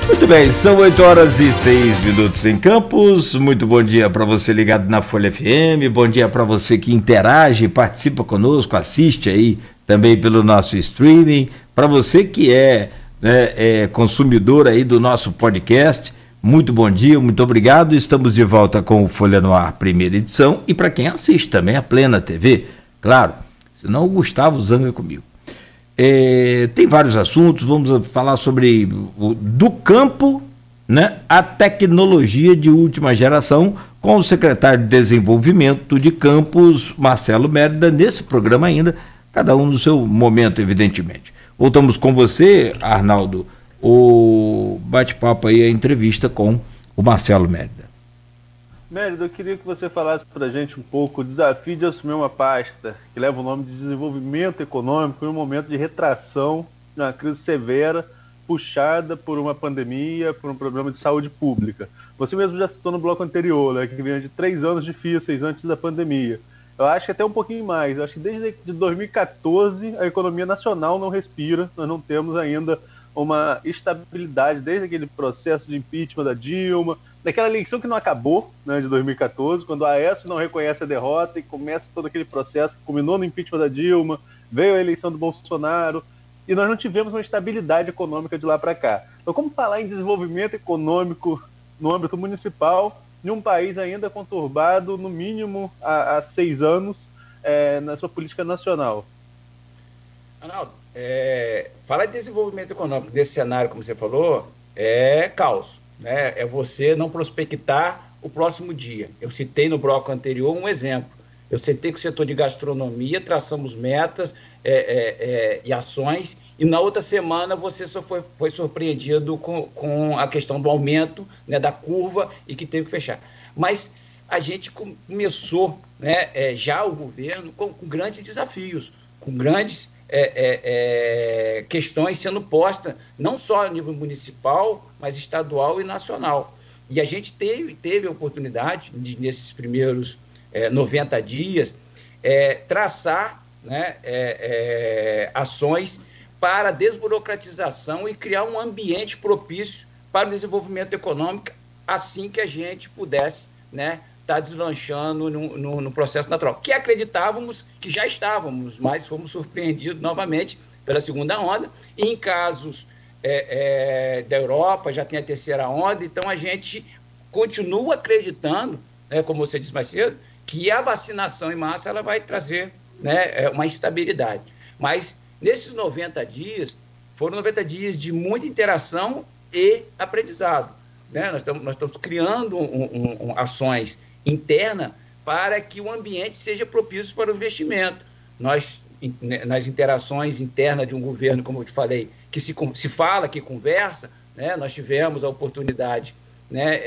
Muito bem, são 8h06 em Campos. Muito bom dia para você ligado na Folha FM, bom dia para você que interage, participa conosco, assiste aí também pelo nosso streaming, para você que é consumidor aí do nosso podcast, muito bom dia, muito obrigado. Estamos de volta com o Folha no Ar, primeira edição, e para quem assiste também a Plena TV, claro, senão o Gustavo zanga comigo. Tem vários assuntos, vamos falar sobre do campo, né, a tecnologia de última geração, com o secretário de Desenvolvimento de Campos, Marcelo Mérida, nesse programa ainda, cada um no seu momento, evidentemente. Voltamos com você, Arnaldo, o bate-papo aí, a entrevista com o Marcelo Mérida. Mérida, eu queria que você falasse para a gente um pouco o desafio de assumir uma pasta que leva o nome de desenvolvimento econômico em um momento de retração, uma crise severa, puxada por uma pandemia, por um problema de saúde pública. Você mesmo já citou no bloco anterior, né, que vinha de 3 anos difíceis antes da pandemia. Eu acho que até um pouquinho mais. Eu acho que desde 2014 a economia nacional não respira, nós não temos ainda uma estabilidade desde aquele processo de impeachment da Dilma, daquela eleição que não acabou, né, de 2014, quando a Aécio não reconhece a derrota e começa todo aquele processo que culminou no impeachment da Dilma, veio a eleição do Bolsonaro, e nós não tivemos uma estabilidade econômica de lá para cá. Então, como falar em desenvolvimento econômico no âmbito municipal, em um país ainda conturbado, no mínimo, há 6 anos, na sua política nacional? Arnaldo, falar de desenvolvimento econômico desse cenário, como você falou, é caos. Né? É você não prospectar o próximo dia. Eu citei no bloco anterior um exemplo. Eu sentei com o setor de gastronomia, traçamos metas e ações, e na outra semana você só foi surpreendido com a questão do aumento, né, da curva e que teve que fechar. Mas a gente começou, né, já o governo com grandes desafios, com grandes questões sendo postas, não só a nível municipal, mas estadual e nacional. E a gente teve a oportunidade, nesses primeiros 90 dias, traçar, né, ações para a desburocratização e criar um ambiente propício para o desenvolvimento econômico, assim que a gente pudesse, né, estar deslanchando no processo natural, que acreditávamos que já estávamos, mas fomos surpreendidos novamente pela segunda onda, e em casos da Europa já tem a terceira onda, então a gente continua acreditando, né, como você disse mais cedo, que a vacinação em massa ela vai trazer, né, uma estabilidade. Mas nesses 90 dias, foram 90 dias de muita interação e aprendizado. Né? Nós estamos criando ações internas para que o ambiente seja propício para o investimento. Nós, nas interações internas de um governo, como eu te falei, que se fala, que conversa, né? Nós tivemos a oportunidade, né?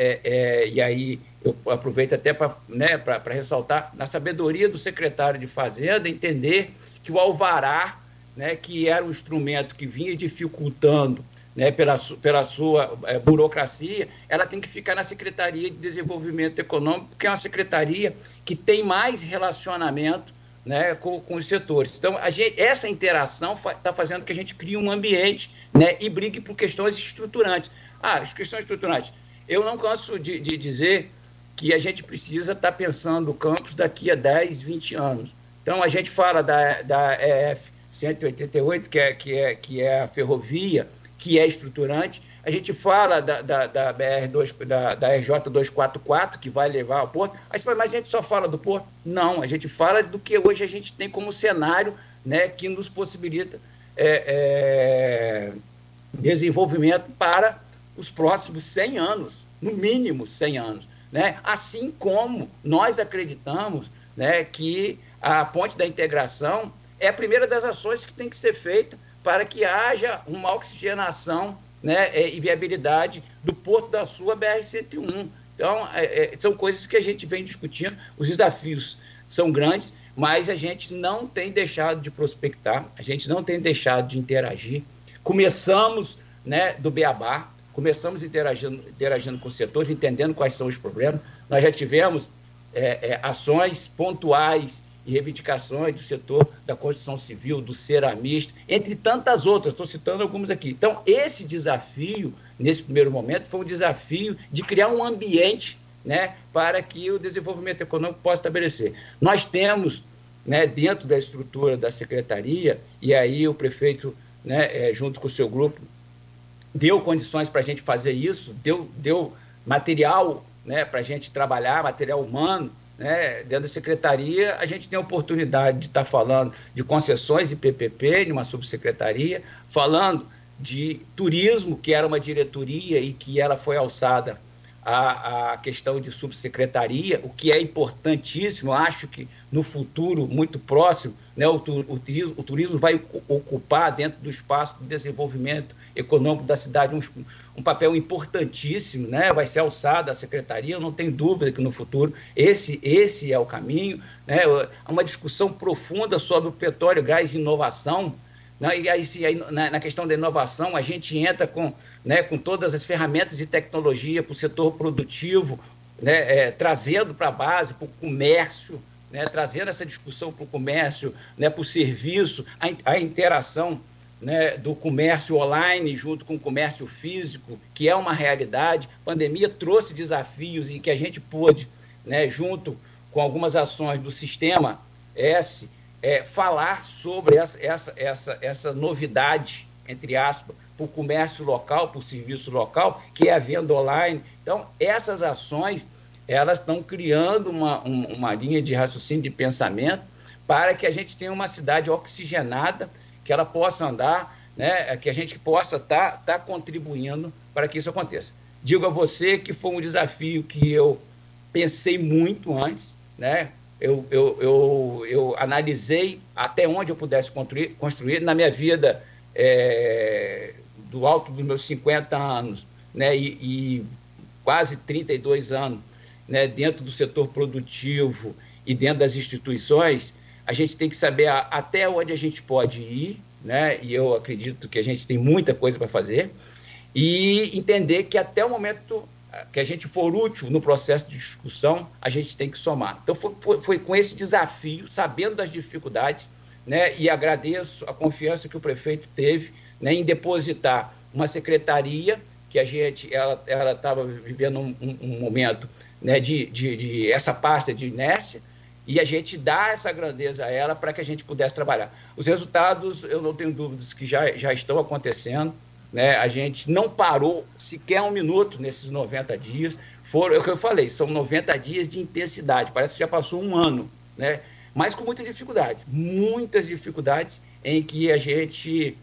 E aí eu aproveito até para, né, para ressaltar, na sabedoria do secretário de Fazenda, entender que o alvará, né, que era um instrumento que vinha dificultando, né, pela sua burocracia, ela tem que ficar na Secretaria de Desenvolvimento Econômico, que é uma secretaria que tem mais relacionamento, né, com os setores. Então, essa interação está fazendo que a gente crie um ambiente, né, e brigue por questões estruturantes. As questões estruturantes. Eu não canso de dizer que a gente precisa estar pensando o campus daqui a 10, 20 anos. Então, a gente fala da EF 188, que é a ferrovia, que é estruturante. A gente fala da RJ 244, que vai levar ao porto. Mas a gente só fala do porto? Não, a gente fala do que hoje a gente tem como cenário, né, que nos possibilita desenvolvimento para os próximos 100 anos, no mínimo 100 anos. Né? Assim como nós acreditamos, né, que a ponte da integração é a primeira das ações que tem que ser feita para que haja uma oxigenação, né, e viabilidade do Porto da Sul à BR-101. Então, são coisas que a gente vem discutindo, os desafios são grandes, mas a gente não tem deixado de prospectar, a gente não tem deixado de interagir. Começamos, né, do beabá, começamos interagindo com os setores, entendendo quais são os problemas. Nós já tivemos ações pontuais e reivindicações do setor da construção civil, do ceramista, entre tantas outras, estou citando algumas aqui. Então, esse desafio, nesse primeiro momento, foi um desafio de criar um ambiente, né, para que o desenvolvimento econômico possa estabelecer. Nós temos, né, dentro da estrutura da secretaria, e aí o prefeito, né, junto com o seu grupo, deu condições para a gente fazer isso, deu material, né, para a gente trabalhar, material humano, né, dentro da secretaria. A gente tem a oportunidade de estar falando de concessões e PPP, numa subsecretaria, falando de turismo, que era uma diretoria e que ela foi alçada à questão de subsecretaria, o que é importantíssimo. Acho que no futuro muito próximo, né, o turismo vai ocupar dentro do espaço de desenvolvimento econômico da cidade um papel importantíssimo, né? Vai ser alçada a secretaria, eu não tenho dúvida que no futuro esse é o caminho, né? Uma discussão profunda sobre o petróleo, gás e inovação, né? E aí, na questão da inovação, a gente entra com, né, com todas as ferramentas e tecnologia para o setor produtivo, né, trazendo para a base, para o comércio, né, trazendo essa discussão para o comércio, né, para o serviço, a interação, né, do comércio online junto com o comércio físico, que é uma realidade. A pandemia trouxe desafios e que a gente pôde, né, junto com algumas ações do Sistema S, falar sobre essa novidade, entre aspas, para o comércio local, para o serviço local, que é a venda online. Então, essas ações, elas estão criando uma linha de raciocínio, de pensamento, para que a gente tenha uma cidade oxigenada, que ela possa andar, né, que a gente possa estar contribuindo para que isso aconteça. Digo a você que foi um desafio que eu pensei muito antes, né? Eu analisei até onde eu pudesse construir na minha vida, do alto dos meus 50 anos, né, e quase 32 anos, né, dentro do setor produtivo e dentro das instituições. A gente tem que saber até onde a gente pode ir, né? E eu acredito que a gente tem muita coisa para fazer, e entender que até o momento que a gente for útil no processo de discussão, a gente tem que somar. Então, foi com esse desafio, sabendo das dificuldades, né? E agradeço a confiança que o prefeito teve, né, em depositar uma secretaria que ela estava vivendo um momento, né, de essa pasta de inércia, e a gente dá essa grandeza a ela para que a gente pudesse trabalhar. Os resultados, eu não tenho dúvidas que já estão acontecendo, né? A gente não parou sequer um minuto nesses 90 dias. É o que eu falei, são 90 dias de intensidade, parece que já passou um ano, né? Mas com muitas dificuldades em que a gente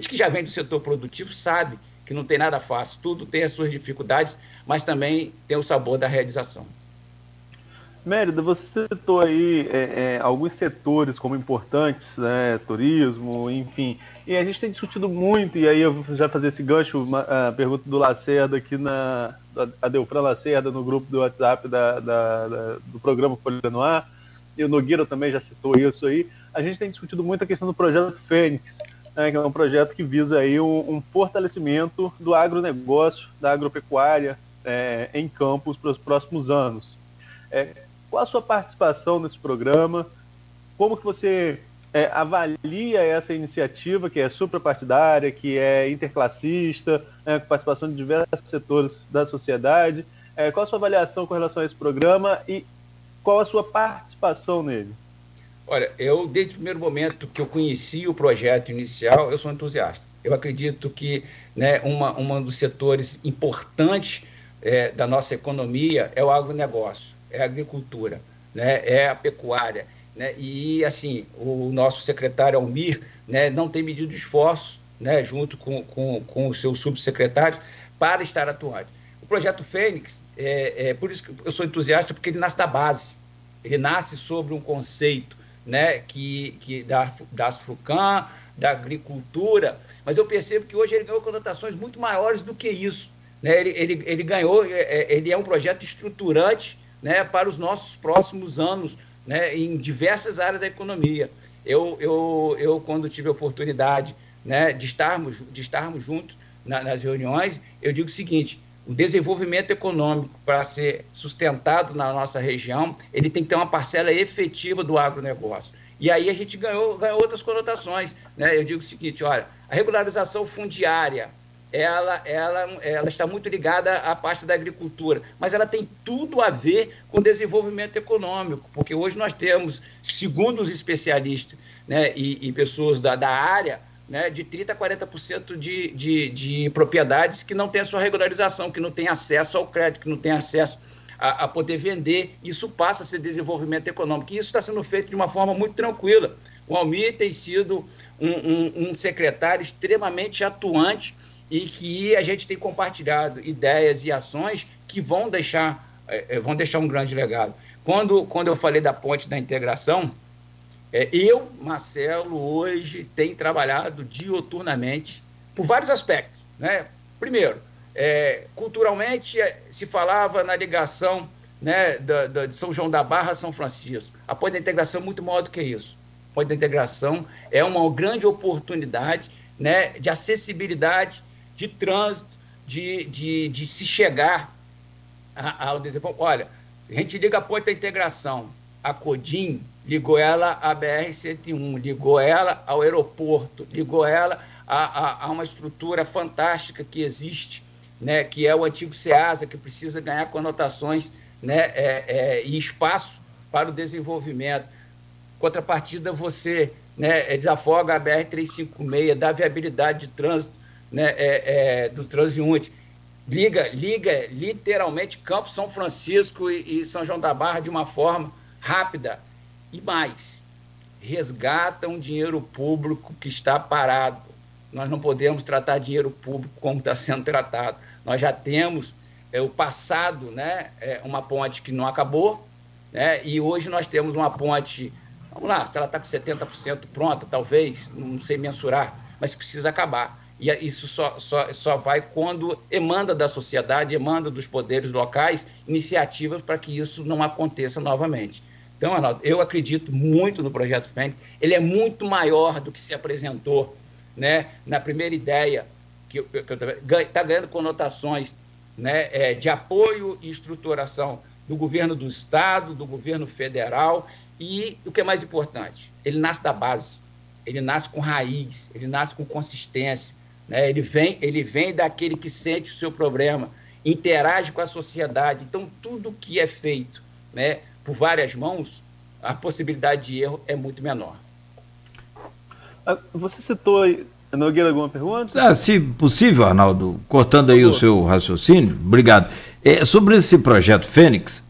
que já vem do setor produtivo sabe que não tem nada fácil, tudo tem as suas dificuldades, mas também tem o sabor da realização. Mérida, você citou aí alguns setores como importantes, né, turismo, enfim, e a gente tem discutido muito, e aí eu vou já fazer esse gancho, a pergunta do Lacerda aqui a Delfran Lacerda no grupo do WhatsApp do programa Folha no Ar, e o Nogueira também já citou isso aí. A gente tem discutido muito a questão do projeto Fênix, né, que é um projeto que visa aí um fortalecimento do agronegócio, da agropecuária em Campos para os próximos anos. Qual a sua participação nesse programa? Como que você avalia essa iniciativa, que é suprapartidária, que é interclassista, com participação de diversos setores da sociedade? Qual a sua avaliação com relação a esse programa e qual a sua participação nele? Olha, eu, desde o primeiro momento que eu conheci o projeto inicial, eu sou entusiasta. Eu acredito que, né, um dos setores importantes da nossa economia é o agronegócio, é a agricultura, né, é a pecuária, né, e, assim, o nosso secretário Almir, né, não tem medido esforço, né, junto com os seus subsecretários, para estar atuando. O projeto Fênix, por isso que eu sou entusiasta, porque ele nasce da base, ele nasce sobre um conceito, né, da Asfrucan, da agricultura, mas eu percebo que hoje ele ganhou conotações muito maiores do que isso, né? Ele ganhou, ele é um projeto estruturante, né, para os nossos próximos anos, né, em diversas áreas da economia. Eu quando tive a oportunidade, né, de estarmos juntos nas reuniões, eu digo o seguinte: O desenvolvimento econômico, para ser sustentado na nossa região, ele tem que ter uma parcela efetiva do agronegócio. E aí a gente ganhou outras conotações, né? Eu digo o seguinte, olha, a regularização fundiária, ela está muito ligada à parte da agricultura, mas ela tem tudo a ver com desenvolvimento econômico, porque hoje nós temos, segundo os especialistas, né, e pessoas da área, né, de 30% a 40% de propriedades que não têm a sua regularização, que não têm acesso ao crédito, que não têm acesso a poder vender. Isso passa a ser desenvolvimento econômico. E isso está sendo feito de uma forma muito tranquila. O Almir tem sido um secretário extremamente atuante e que a gente tem compartilhado ideias e ações que vão deixar um grande legado. Quando eu falei da ponte da integração, eu, Marcelo, hoje tenho trabalhado diuturnamente por vários aspectos, né? Primeiro, culturalmente se falava na ligação, né, de São João da Barra a São Francisco. A ponte da integração é muito maior do que isso. A ponte da integração é uma grande oportunidade, né, de acessibilidade, de trânsito, de se chegar ao desenvolvimento. Olha, se a gente liga a ponte da integração, a Codim ligou ela à BR-101, ligou ela ao aeroporto, ligou ela a uma estrutura fantástica que existe, né, que é o antigo SEASA, que precisa ganhar conotações, né, e espaço para o desenvolvimento. Contrapartida, você, né, desafoga a BR-356, dá viabilidade de trânsito, né, do transeunte. Liga literalmente Campos, São Francisco e São João da Barra de uma forma rápida. E mais, resgata um dinheiro público que está parado. Nós não podemos tratar dinheiro público como está sendo tratado. Nós já temos o passado, né, uma ponte que não acabou, né, e hoje nós temos uma ponte, vamos lá, se ela está com 70% pronta, talvez, não sei mensurar, mas precisa acabar. E isso só vai quando emanda da sociedade, emanda dos poderes locais, iniciativas para que isso não aconteça novamente. Então, Arnaldo, eu acredito muito no Projeto Fênix. Ele é muito maior do que se apresentou, né, na primeira ideia, que está ganhando conotações, né, de apoio e estruturação do governo do Estado, do governo federal, e o que é mais importante, ele nasce da base, ele nasce com raiz, ele nasce com consistência, né, ele vem daquele que sente o seu problema, interage com a sociedade. Então, tudo que é feito, né, por várias mãos, a possibilidade de erro é muito menor. Você citou aí, Nogueira, alguma pergunta? Se possível, Arnaldo, cortando aí o seu raciocínio, obrigado. Sobre esse Projeto Fênix,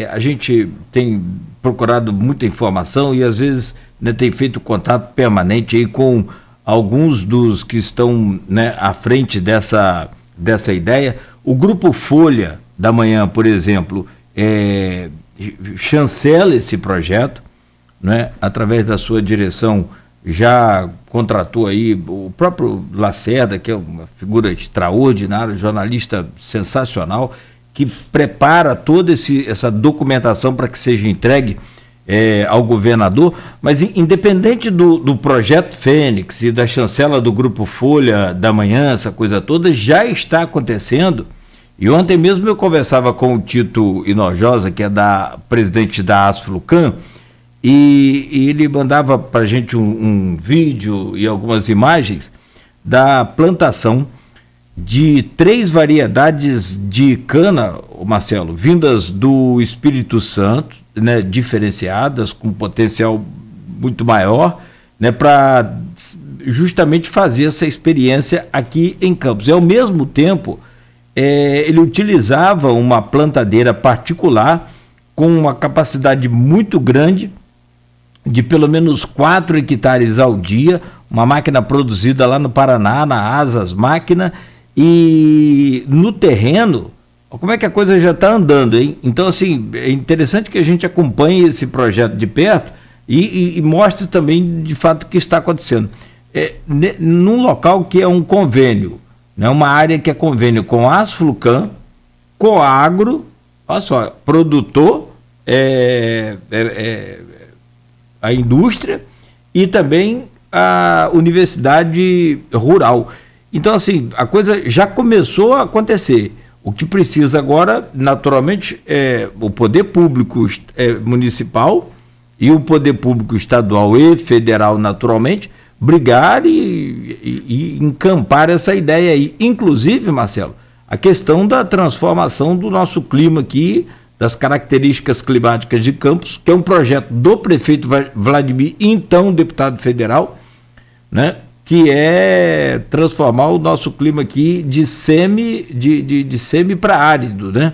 a gente tem procurado muita informação e às vezes, né, tem feito contato permanente aí com alguns dos que estão, né, à frente dessa ideia. O Grupo Folha da Manhã, por exemplo, chancela esse projeto, né, através da sua direção. Já contratou aí o próprio Lacerda, que é uma figura extraordinária, jornalista sensacional, que prepara toda essa documentação para que seja entregue ao governador. Mas independente do Projeto Fênix e da chancela do Grupo Folha da Manhã, essa coisa toda, já está acontecendo. E ontem mesmo eu conversava com o Tito Hinojosa, que é presidente da Asflucan, e ele mandava para a gente um vídeo e algumas imagens da plantação de 3 variedades de cana, Marcelo, vindas do Espírito Santo, né, diferenciadas, com potencial muito maior, né, para justamente fazer essa experiência aqui em Campos. E ao mesmo tempo, ele utilizava uma plantadeira particular com uma capacidade muito grande, de pelo menos 4 hectares ao dia, uma máquina produzida lá no Paraná, na Asas Máquina, e no terreno, como é que a coisa já está andando, hein? Então, assim, é interessante que a gente acompanhe esse projeto de perto e mostre também, de fato, o que está acontecendo. Num local que é um convênio, né, uma área que é convênio com a Asflucan, Coagro, olha só, produtor, a indústria e também a universidade rural. Então, assim, a coisa já começou a acontecer. O que precisa agora, naturalmente, é o poder público municipal e o poder público estadual e federal, naturalmente, brigar e encampar essa ideia aí. Inclusive, Marcelo, a questão da transformação do nosso clima aqui, das características climáticas de Campos, que é um projeto do prefeito Vladimir, então deputado federal, né, que é transformar o nosso clima aqui de semi para árido, né?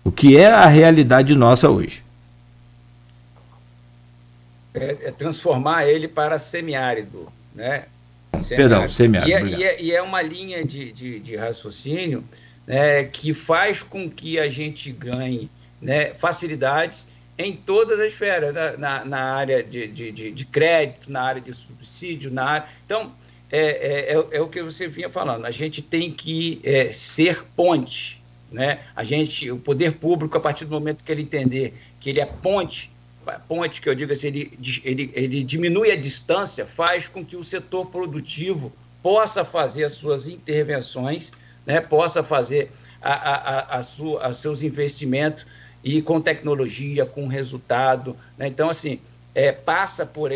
O que é a realidade nossa hoje. É transformar ele para semiárido, né? Perdão, semiárido. E é uma linha de raciocínio, né, que faz com que a gente ganhe, né, facilidades em todas as esferas, na área de crédito, na área de subsídio, na área... Então, é o que você vinha falando, a gente tem que ser ponte, né? O poder público, a partir do momento que ele entender que ele é ponte que eu digo assim, ele diminui a distância, faz com que o setor produtivo possa fazer as suas intervenções, né? Possa fazer seus investimentos, e com tecnologia, com resultado, né? Então, assim, passa por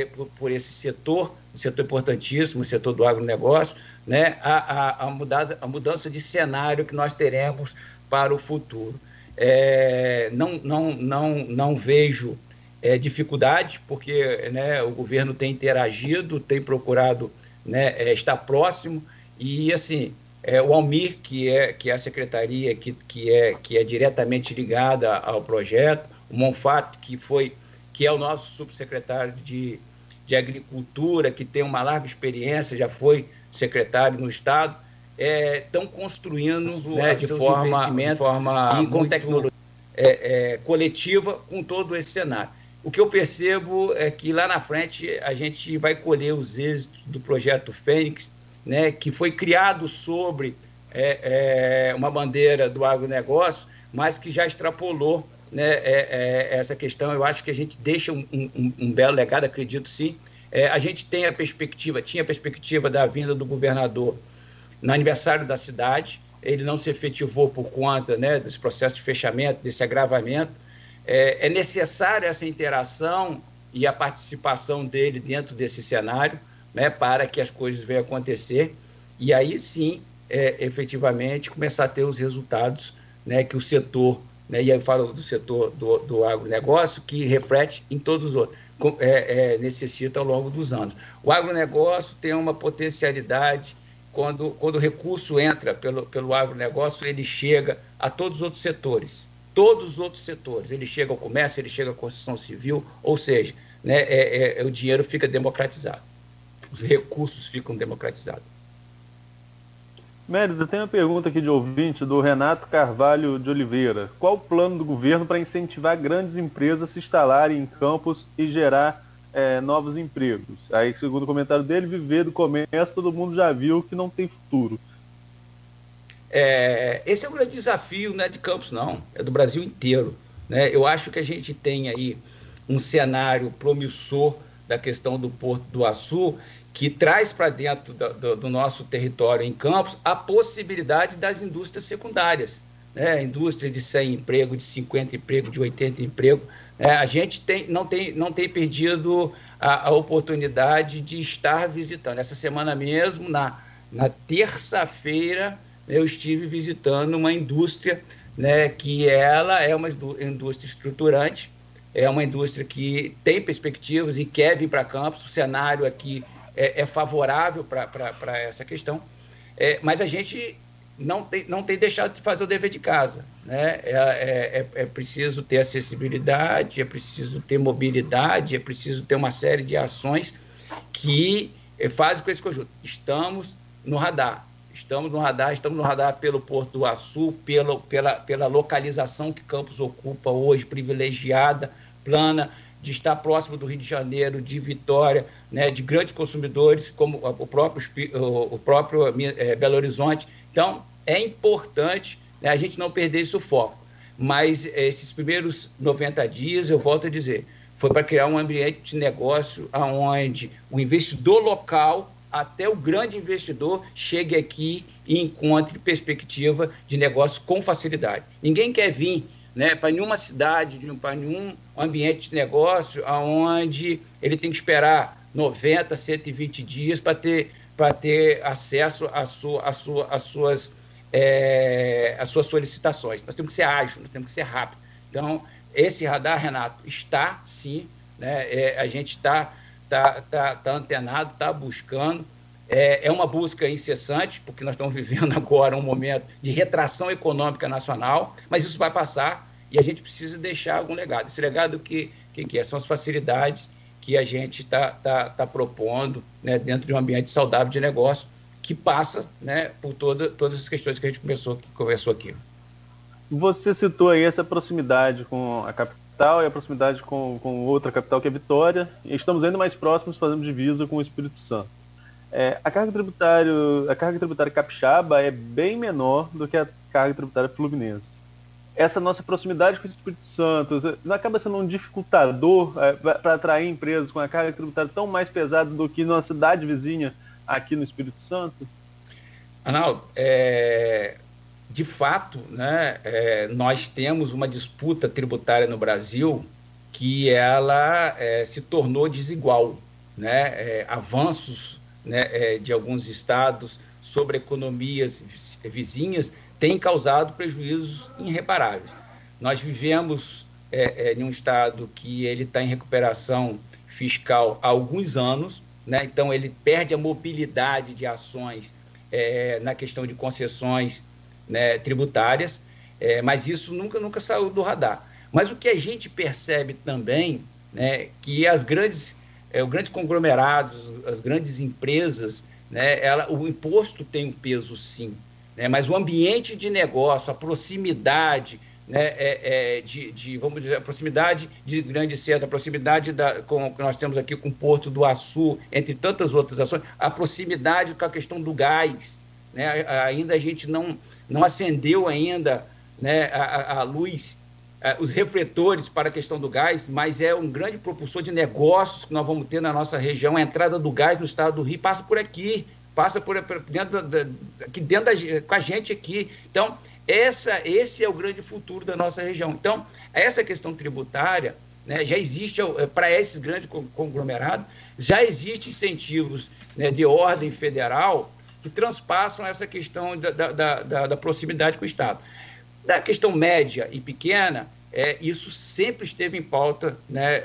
esse setor, um setor importantíssimo, o setor do agronegócio, né? A mudança de cenário que nós teremos para o futuro. Não vejo dificuldade, porque, né, o governo tem interagido, tem procurado, né, estar próximo, e, assim, o Almir, que é a secretaria que é diretamente ligada ao projeto, o Monfato, que é o nosso subsecretário de Agricultura, que tem uma larga experiência, já foi secretário no Estado, estão construindo, né, de forma e com tecnologia coletiva, com todo esse cenário. O que eu percebo é que lá na frente a gente vai colher os êxitos do projeto Fênix, né, que foi criado sobre uma bandeira do agronegócio, mas que já extrapolou, né, essa questão. Eu acho que a gente deixa um belo legado, acredito sim. A gente tinha a perspectiva da vinda do governador no aniversário da cidade, ele não se efetivou por conta, né, desse processo de fechamento, desse agravamento. É necessária essa interação e a participação dele dentro desse cenário, né, para que as coisas venham a acontecer, e aí sim, efetivamente, começar a ter os resultados, né, que o setor, né, e aí eu falo do setor do agronegócio, que reflete em todos os outros, necessita ao longo dos anos. O agronegócio tem uma potencialidade, quando o recurso entra pelo agronegócio, ele chega a todos os outros setores, ele chega ao comércio, ele chega à construção civil, ou seja, né, o dinheiro fica democratizado. Os recursos ficam democratizados. Mérida, tem uma pergunta aqui de ouvinte do Renato Carvalho de Oliveira. Qual o plano do governo para incentivar grandes empresas a se instalarem em Campos e gerar novos empregos? Aí, segundo o comentário dele, viver do comércio, todo mundo já viu que não tem futuro. Esse é o grande desafio, não é de Campos, não, é do Brasil inteiro, né? Eu acho que a gente tem aí um cenário promissor da questão do Porto do Açu, que traz para dentro do nosso território em Campos a possibilidade das indústrias secundárias, né? Indústria de 100 empregos, de 50 empregos, de 80 empregos. A gente não tem perdido a oportunidade de estar visitando. Essa semana mesmo, na terça-feira, eu estive visitando uma indústria, né, que ela é uma indústria estruturante, é uma indústria que tem perspectivas e quer vir para Campos. O cenário aqui é favorável para essa questão, mas a gente não tem deixado de fazer o dever de casa, né? É preciso ter acessibilidade, é preciso ter mobilidade, é preciso ter uma série de ações que fazem com esse conjunto. Estamos no radar pelo Porto do Açu, pela localização que Campos ocupa hoje, privilegiada, plana, de estar próximo do Rio de Janeiro, de Vitória, né, de grandes consumidores, como o próprio Belo Horizonte. Então, é importante, né, a gente não perder esse foco. Mas esses primeiros 90 dias, eu volto a dizer, foi para criar um ambiente de negócio onde o investidor local até o grande investidor chegue aqui e encontre perspectiva de negócio com facilidade. Ninguém quer vir, né, para nenhuma cidade, para nenhum ambiente de negócio onde ele tem que esperar 90, 120 dias para ter acesso às suas solicitações. Nós temos que ser ágeis, nós temos que ser rápido. Então, esse radar, Renato, está sim, né, a gente está antenado, está buscando. É uma busca incessante, porque nós estamos vivendo agora um momento de retração econômica nacional, mas isso vai passar e a gente precisa deixar algum legado. Esse legado que é? São as facilidades que a gente está propondo, né, dentro de um ambiente saudável de negócio, que passa, né, por todas as questões que a gente conversou aqui. Você citou aí essa proximidade com a capital e a proximidade com outra capital, que é Vitória, e estamos ainda mais próximos, fazendo divisa com o Espírito Santo. A carga tributária capixaba é bem menor do que a carga tributária fluminense. Essa nossa proximidade com o Espírito Santo não acaba sendo um dificultador para atrair empresas com a carga tributária tão mais pesada do que na cidade vizinha aqui no Espírito Santo? Arnaldo, de fato, né, nós temos uma disputa tributária no Brasil que ela se tornou desigual, né? Avanços, né, de alguns estados sobre economias vizinhas têm causado prejuízos irreparáveis. Nós vivemos em um estado que ele está em recuperação fiscal há alguns anos, né? Então ele perde a mobilidade de ações na questão de concessões, né, tributárias, mas isso nunca saiu do radar. Mas o que a gente percebe também, né, que os grandes conglomerados, as grandes empresas, né, o imposto tem um peso sim, né, mas o ambiente de negócio, a proximidade, né, vamos dizer, a proximidade de Grande Serra, a proximidade que nós temos aqui com o Porto do Açu, entre tantas outras ações, a proximidade com a questão do gás, né, ainda a gente não acendeu ainda, né, a luz, os refletores para a questão do gás, mas é um grande propulsor de negócios que nós vamos ter na nossa região. A entrada do gás no estado do Rio passa por aqui, passa por dentro com a gente aqui. Então, esse é o grande futuro da nossa região. Então, essa questão tributária, né, já existe para esses grandes conglomerados, já existem incentivos, né, de ordem federal que transpassam essa questão da proximidade com o Estado. Da questão média e pequena, isso sempre esteve em pauta, né,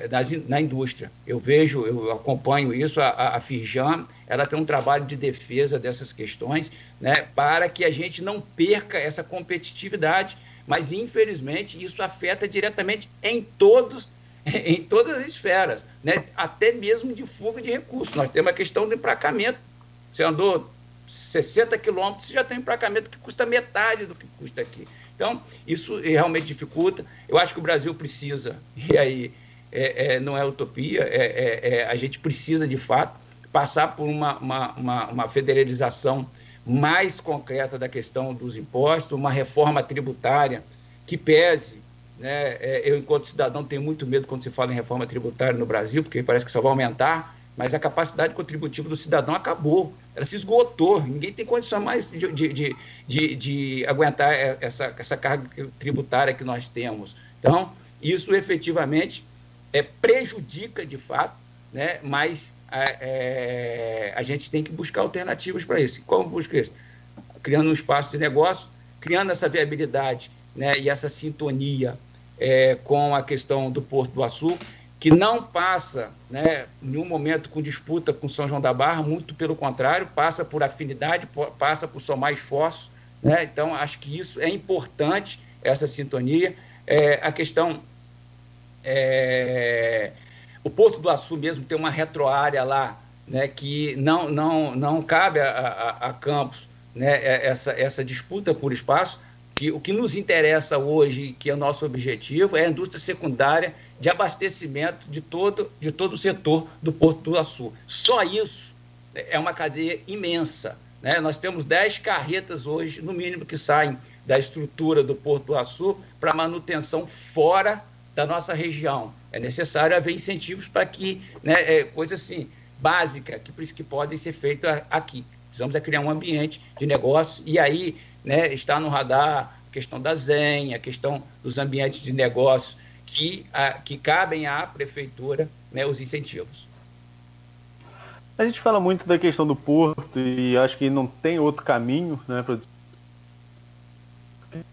na indústria. Eu acompanho isso, a Firjan, ela tem um trabalho de defesa dessas questões, né, para que a gente não perca essa competitividade, mas, infelizmente, isso afeta diretamente em todas as esferas, né, até mesmo de fuga de recursos. Nós temos a questão do emplacamento. Você andou 60 quilômetros, você já tem um emplacamento que custa metade do que custa aqui. Então, isso realmente dificulta. Eu acho que o Brasil precisa, e aí não é utopia, a gente precisa, de fato, passar por uma federalização mais concreta da questão dos impostos, uma reforma tributária que pese, né? Eu, enquanto cidadão, tenho muito medo quando se fala em reforma tributária no Brasil, porque parece que só vai aumentar, mas a capacidade contributiva do cidadão acabou, ela se esgotou, ninguém tem condição mais de aguentar essa carga tributária que nós temos. Então, isso efetivamente prejudica de fato, né? Mas a gente tem que buscar alternativas para isso. Como busca isso? Criando um espaço de negócio, criando essa viabilidade, né, e essa sintonia com a questão do Porto do Açu, que não passa, né, em nenhum momento com disputa com São João da Barra, muito pelo contrário, passa por afinidade, passa por somar esforços, né? Então, acho que isso é importante, essa sintonia. A questão, o Porto do Açu mesmo tem uma retroárea lá, né, que não cabe a Campos, né, essa disputa por espaço, que o que nos interessa hoje, que é o nosso objetivo, é a indústria secundária de abastecimento de todo o setor do Porto do Açu. Só isso é uma cadeia imensa, né? Nós temos 10 carretas hoje, no mínimo, que saem da estrutura do Porto do Açu para manutenção fora da nossa região. É necessário haver incentivos para que, né, coisa assim, básica que podem ser feitas aqui. Precisamos criar um ambiente de negócio e aí, né, está no radar a questão da ZEM, a questão dos ambientes de negócios que cabem à prefeitura, né, os incentivos. A gente fala muito da questão do porto e acho que não tem outro caminho, né, para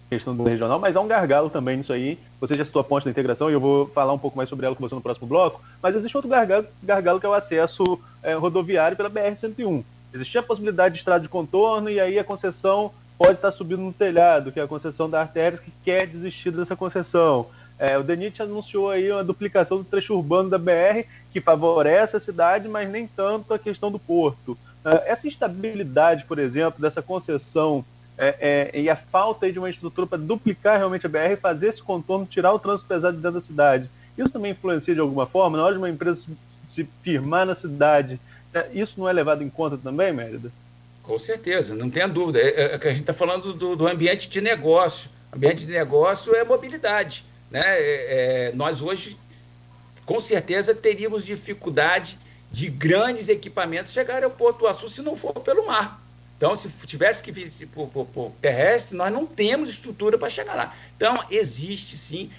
questão do regional, mas há um gargalo também nisso aí. Você já citou a ponte da integração e eu vou falar um pouco mais sobre ela com você no próximo bloco, mas existe outro gargalo que é o acesso rodoviário pela BR-101. Existia a possibilidade de estrada de contorno e aí a concessão pode estar subindo no telhado, que é a concessão da Artérias, que quer desistir dessa concessão. O DENIT anunciou aí uma duplicação do trecho urbano da BR, que favorece a cidade, mas nem tanto a questão do porto. Essa instabilidade, por exemplo, dessa concessão e a falta aí de uma estrutura para duplicar realmente a BR, fazer esse contorno, tirar o trânsito pesado de dentro da cidade, isso também influencia de alguma forma? Na hora de uma empresa se firmar na cidade, isso não é levado em conta também, Mérida? Com certeza, não tenha dúvida. A gente está falando do ambiente de negócio. O ambiente de negócio é mobilidade, né? Nós hoje, com certeza, teríamos dificuldade de grandes equipamentos chegarem ao Porto do Açu se não for pelo mar. Então, se tivesse que vir por terrestre, nós não temos estrutura para chegar lá. Então, existe, sim,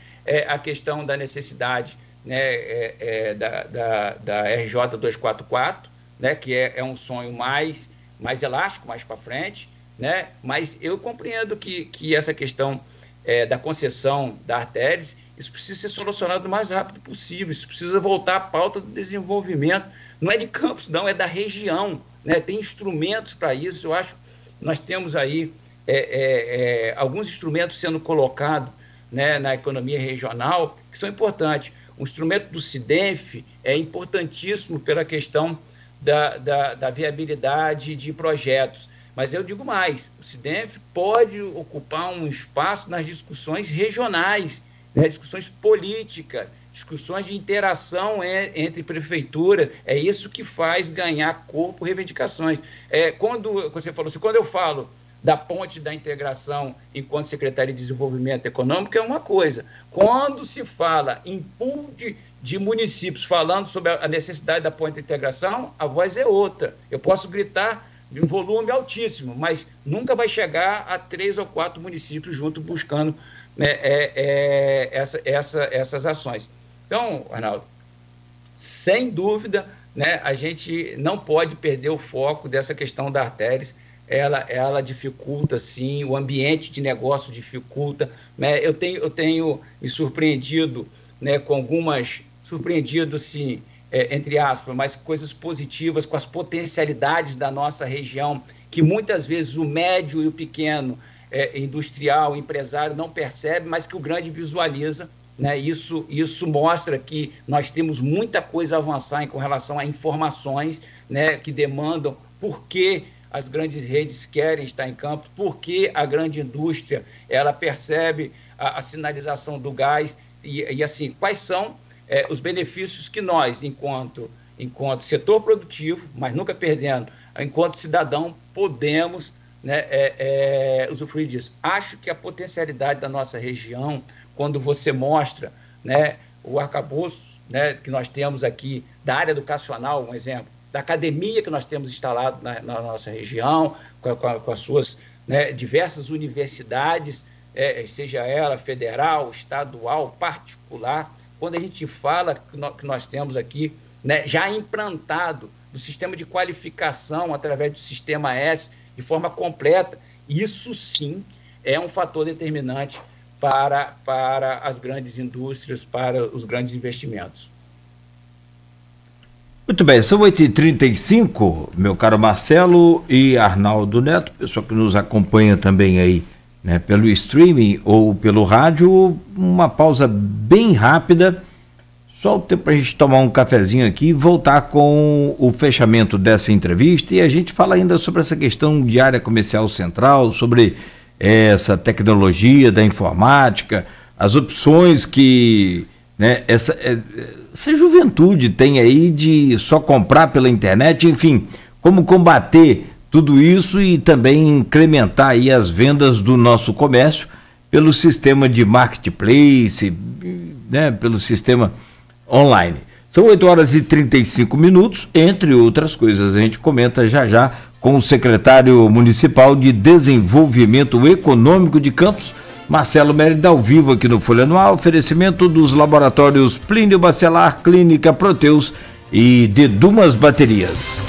a questão da necessidade, né, da RJ 244, né, que é um sonho mais elástico, mais para frente, né? Mas eu compreendo que essa questão da concessão da Artérias, isso precisa ser solucionado o mais rápido possível, isso precisa voltar à pauta do desenvolvimento, não é de Campos, não, é da região, né? Tem instrumentos para isso. Eu acho que nós temos aí alguns instrumentos sendo colocados, né, na economia regional que são importantes. O instrumento do SIDENF é importantíssimo pela questão da viabilidade de projetos. Mas eu digo mais, o SIDENF pode ocupar um espaço nas discussões regionais, né, discussões políticas, discussões de interação entre prefeitura, é isso que faz ganhar corpo reivindicações. Quando você falou assim, quando eu falo da ponte da integração enquanto Secretaria de Desenvolvimento Econômico, é uma coisa. Quando se fala em pool de municípios falando sobre a necessidade da ponte da integração, a voz é outra. Eu posso gritar em volume altíssimo, mas nunca vai chegar a 3 ou 4 municípios juntos buscando, né, essas ações. Então, Arnaldo, sem dúvida, né, a gente não pode perder o foco dessa questão da Artérias. Ela dificulta, sim, o ambiente de negócio dificulta, né? Eu tenho me surpreendido, né, com algumas, surpreendido, sim, entre aspas, mas coisas positivas, com as potencialidades da nossa região, que muitas vezes o médio e o pequeno industrial, empresário não percebe, mas que o grande visualiza, né? Isso mostra que nós temos muita coisa a avançar com relação a informações, né, que demandam por que as grandes redes querem estar em campo, porque a grande indústria ela percebe a sinalização do gás e assim, quais são os benefícios que nós, enquanto setor produtivo, mas nunca perdendo, enquanto cidadão, podemos, né, usufruir disso. Acho que a potencialidade da nossa região, quando você mostra, né, o arcabouço, né, que nós temos aqui, da área educacional, um exemplo, da academia que nós temos instalado na nossa região, com as suas, né, diversas universidades, seja ela federal, estadual, particular. Quando a gente fala que nós temos aqui, né, já implantado do sistema de qualificação através do Sistema S, de forma completa, isso sim é um fator determinante para as grandes indústrias, para os grandes investimentos. Muito bem, são 8h35, meu caro Marcelo e Arnaldo Neto, pessoal que nos acompanha também aí, né, pelo streaming ou pelo rádio. Uma pausa bem rápida, só o tempo para a gente tomar um cafezinho aqui e voltar com o fechamento dessa entrevista, e a gente fala ainda sobre essa questão de área comercial central, sobre essa tecnologia da informática, as opções que, né, essa juventude tem aí de só comprar pela internet, enfim, como combater tudo isso e também incrementar aí as vendas do nosso comércio pelo sistema de marketplace, né, pelo sistema online. São 8h35, entre outras coisas. A gente comenta já já com o secretário municipal de Desenvolvimento Econômico de Campos, Marcelo Mérida, ao vivo aqui no Folha Anual, oferecimento dos laboratórios Plínio Bacelar, Clínica Proteus e de Dumas Baterias.